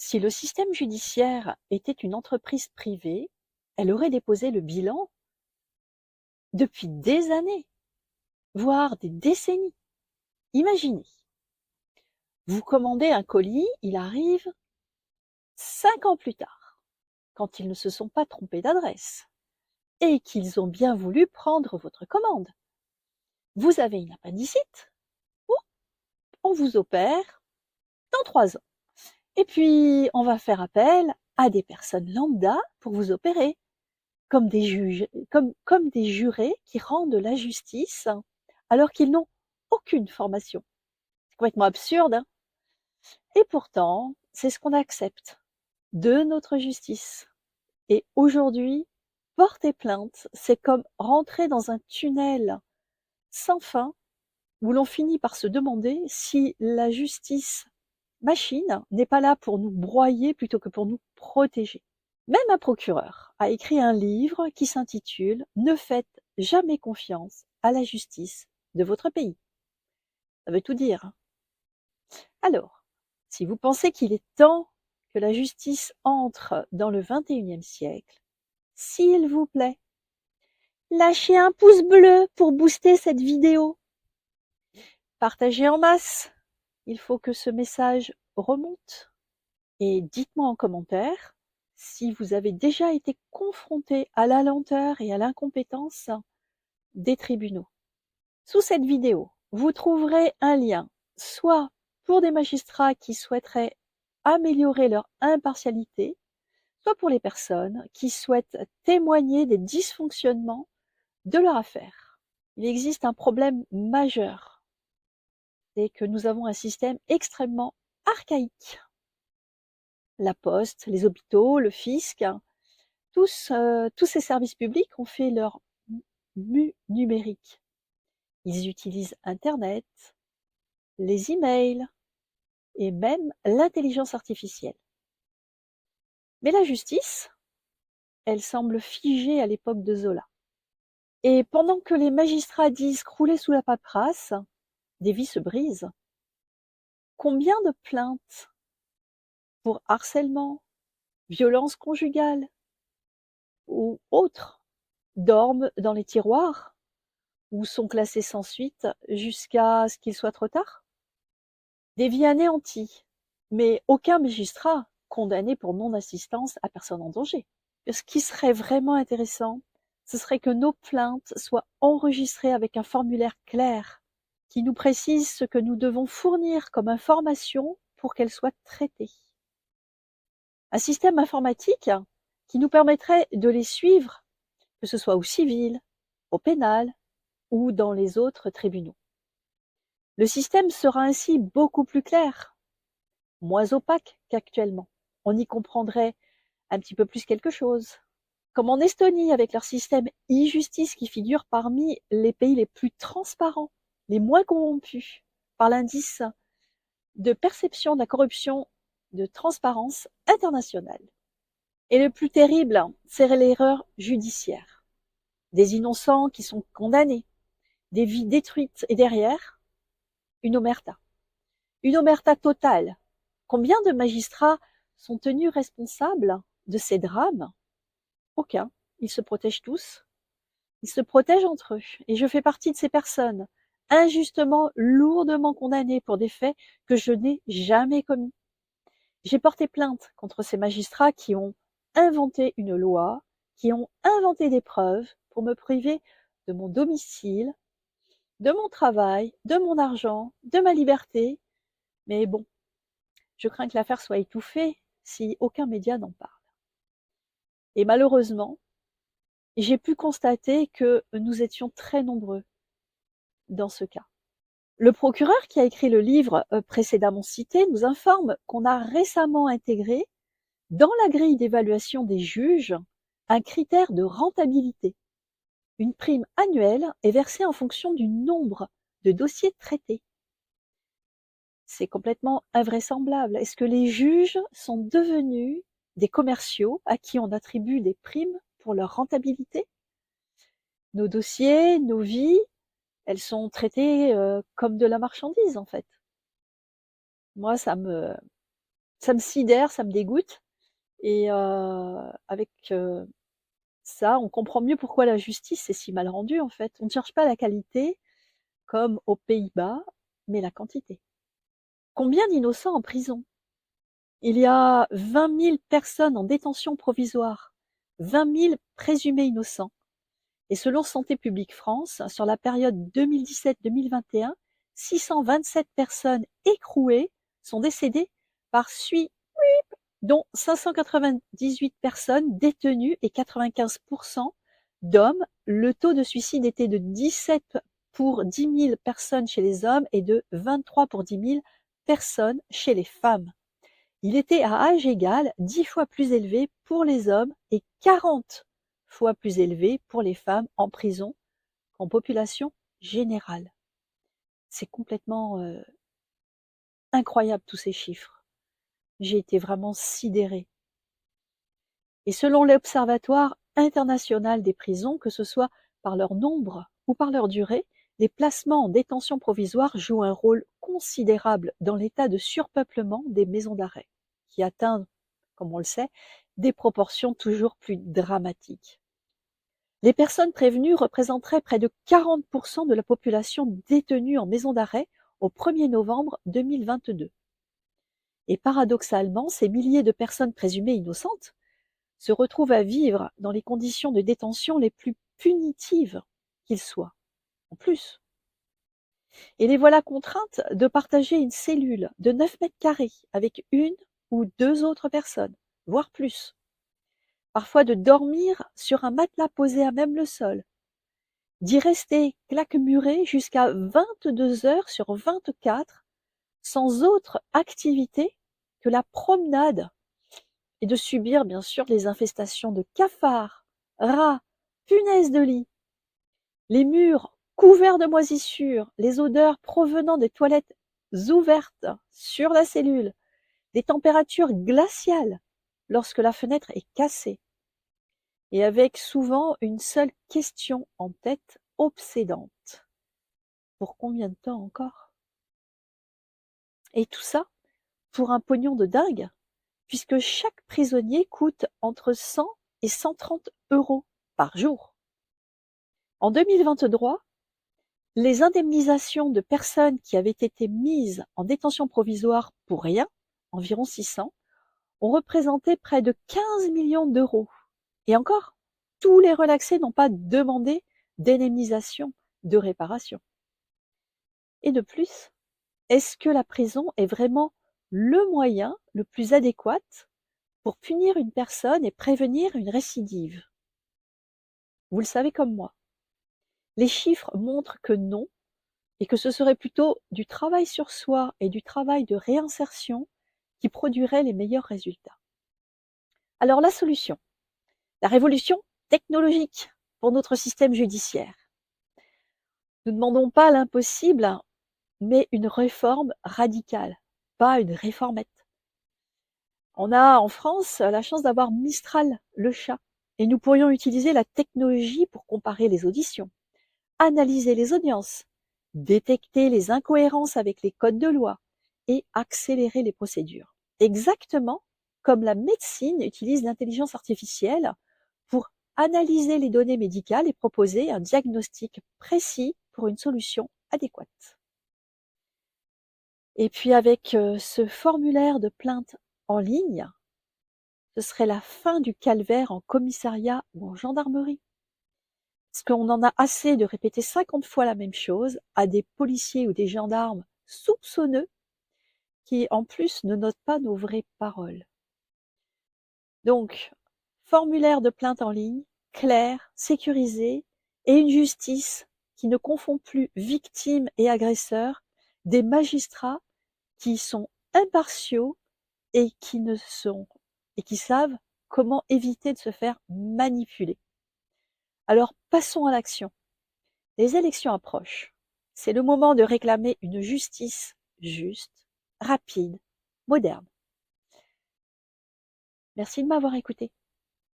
Si le système judiciaire était une entreprise privée, elle aurait déposé le bilan depuis des années, voire des décennies. Imaginez, vous commandez un colis, il arrive 5 ans plus tard, quand ils ne se sont pas trompés d'adresse et qu'ils ont bien voulu prendre votre commande. Vous avez une appendicite, on vous opère dans 3 ans. Et puis, on va faire appel à des personnes lambda pour vous opérer, comme des juges, comme des jurés qui rendent la justice alors qu'ils n'ont aucune formation. C'est complètement absurde, hein. Et pourtant, c'est ce qu'on accepte de notre justice. Et aujourd'hui, porter plainte, c'est comme rentrer dans un tunnel sans fin où l'on finit par se demander si la justice machine n'est pas là pour nous broyer plutôt que pour nous protéger. Même un procureur a écrit un livre qui s'intitule « Ne faites jamais confiance à la justice de votre pays ». Ça veut tout dire, hein. Alors, si vous pensez qu'il est temps que la justice entre dans le 21e siècle, s'il vous plaît, lâchez un pouce bleu pour booster cette vidéo. Partagez en masse. Il faut que ce message remonte. Et dites-moi en commentaire si vous avez déjà été confronté à la lenteur et à l'incompétence des tribunaux. Sous cette vidéo, vous trouverez un lien, soit pour des magistrats qui souhaiteraient améliorer leur impartialité, soit pour les personnes qui souhaitent témoigner des dysfonctionnements de leur affaire. Il existe un problème majeur, c'est que nous avons un système extrêmement archaïque. La poste, les hôpitaux, le fisc, tous ces services publics ont fait leur mue numérique. Ils utilisent Internet, les emails et même l'intelligence artificielle. Mais la justice, elle semble figée à l'époque de Zola. Et pendant que les magistrats disent crouler sous la paperasse, des vies se brisent. Combien de plaintes pour harcèlement, violence conjugale ou autres dorment dans les tiroirs ou sont classées sans suite jusqu'à ce qu'il soit trop tard? Des vies anéanties, mais aucun magistrat condamné pour non-assistance à personne en danger. Ce qui serait vraiment intéressant, ce serait que nos plaintes soient enregistrées avec un formulaire clair qui nous précise ce que nous devons fournir comme information pour qu'elles soient traitées. Un système informatique qui nous permettrait de les suivre, que ce soit au civil, au pénal ou dans les autres tribunaux. Le système sera ainsi beaucoup plus clair, moins opaque qu'actuellement. On y comprendrait un petit peu plus quelque chose. Comme en Estonie avec leur système e-justice qui figure parmi les pays les plus transparents, les moins corrompus par l'indice de perception de la corruption de transparence internationale. Et le plus terrible, c'est l'erreur judiciaire. Des innocents qui sont condamnés, des vies détruites et derrière, une omerta. Une omerta totale. Combien de magistrats sont tenus responsables de ces drames? Aucun. Ils se protègent tous. Ils se protègent entre eux. Et je fais partie de ces personnes injustement, lourdement condamnées pour des faits que je n'ai jamais commis. J'ai porté plainte contre ces magistrats qui ont inventé une loi, qui ont inventé des preuves pour me priver de mon domicile, de mon travail, de mon argent, de ma liberté. Mais bon, je crains que l'affaire soit étouffée si aucun média n'en parle. Et malheureusement, j'ai pu constater que nous étions très nombreux dans ce cas. Le procureur qui a écrit le livre précédemment cité nous informe qu'on a récemment intégré dans la grille d'évaluation des juges un critère de rentabilité. Une prime annuelle est versée en fonction du nombre de dossiers traités. C'est complètement invraisemblable. Est-ce que les juges sont devenus des commerciaux à qui on attribue des primes pour leur rentabilité? Nos dossiers, nos vies, elles sont traitées comme de la marchandise en fait. Moi, ça me Ça me sidère, ça me dégoûte. Et avec ça, on comprend mieux pourquoi la justice est si mal rendue en fait. On ne cherche pas la qualité comme aux Pays-Bas, mais la quantité. Combien d'innocents en prison? Il y a 20 000 personnes en détention provisoire, 20 000 présumés innocents. Et selon Santé publique France, sur la période 2017-2021, 627 personnes écrouées sont décédées par suite, dont 598 personnes détenues et 95% d'hommes. Le taux de suicide était de 17 pour 10 000 personnes chez les hommes et de 23 pour 10 000 personnes chez les femmes. Il était à âge égal 10 fois plus élevé pour les hommes et 40 fois plus élevé pour les femmes en prison qu'en population générale. C'est complètement incroyable tous ces chiffres. J'ai été vraiment sidérée. Et selon l'Observatoire international des prisons, que ce soit par leur nombre ou par leur durée, les placements en détention provisoire jouent un rôle considérable dans l'état de surpeuplement des maisons d'arrêt, qui atteint, comme on le sait, des proportions toujours plus dramatiques. Les personnes prévenues représenteraient près de 40% de la population détenue en maison d'arrêt au 1er novembre 2022. Et paradoxalement, ces milliers de personnes présumées innocentes se retrouvent à vivre dans les conditions de détention les plus punitives qu'ils soient, en plus. Et les voilà contraintes de partager une cellule de 9 mètres carrés avec une ou deux autres personnes, voire plus. Parfois de dormir sur un matelas posé à même le sol, d'y rester claquemuré jusqu'à 22 heures sur 24, sans autre activité que la promenade, et de subir bien sûr les infestations de cafards, rats, punaises de lit, les murs couverts de moisissures, les odeurs provenant des toilettes ouvertes sur la cellule, des températures glaciales lorsque la fenêtre est cassée, et avec souvent une seule question en tête obsédante. Pour combien de temps encore? Et tout ça pour un pognon de dingue, puisque chaque prisonnier coûte entre 100 et 130 € par jour. En 2023, les indemnisations de personnes qui avaient été mises en détention provisoire pour rien, environ 600, ont représenté près de 15 millions d'euros. Et encore, tous les relaxés n'ont pas demandé d'indemnisation, de réparation. Et de plus, est-ce que la prison est vraiment le moyen le plus adéquat pour punir une personne et prévenir une récidive? Vous le savez comme moi. Les chiffres montrent que non, et que ce serait plutôt du travail sur soi et du travail de réinsertion qui produirait les meilleurs résultats. Alors la solution, la révolution technologique pour notre système judiciaire. Nous ne demandons pas l'impossible, mais une réforme radicale, pas une réformette. On a en France la chance d'avoir Mistral, le chat, et nous pourrions utiliser la technologie pour comparer les auditions, analyser les audiences, détecter les incohérences avec les codes de loi et accélérer les procédures. Exactement comme la médecine utilise l'intelligence artificielle pour analyser les données médicales et proposer un diagnostic précis pour une solution adéquate. Et puis avec ce formulaire de plainte en ligne, ce serait la fin du calvaire en commissariat ou en gendarmerie. Parce qu'on en a assez de répéter 50 fois la même chose à des policiers ou des gendarmes soupçonneux qui, en plus, ne notent pas nos vraies paroles. Donc, formulaire de plainte en ligne, clair, sécurisé, et une justice qui ne confond plus victimes et agresseurs, des magistrats qui sont impartiaux et qui savent comment éviter de se faire manipuler. Alors, passons à l'action. Les élections approchent. C'est le moment de réclamer une justice juste, rapide, moderne. Merci de m'avoir écouté.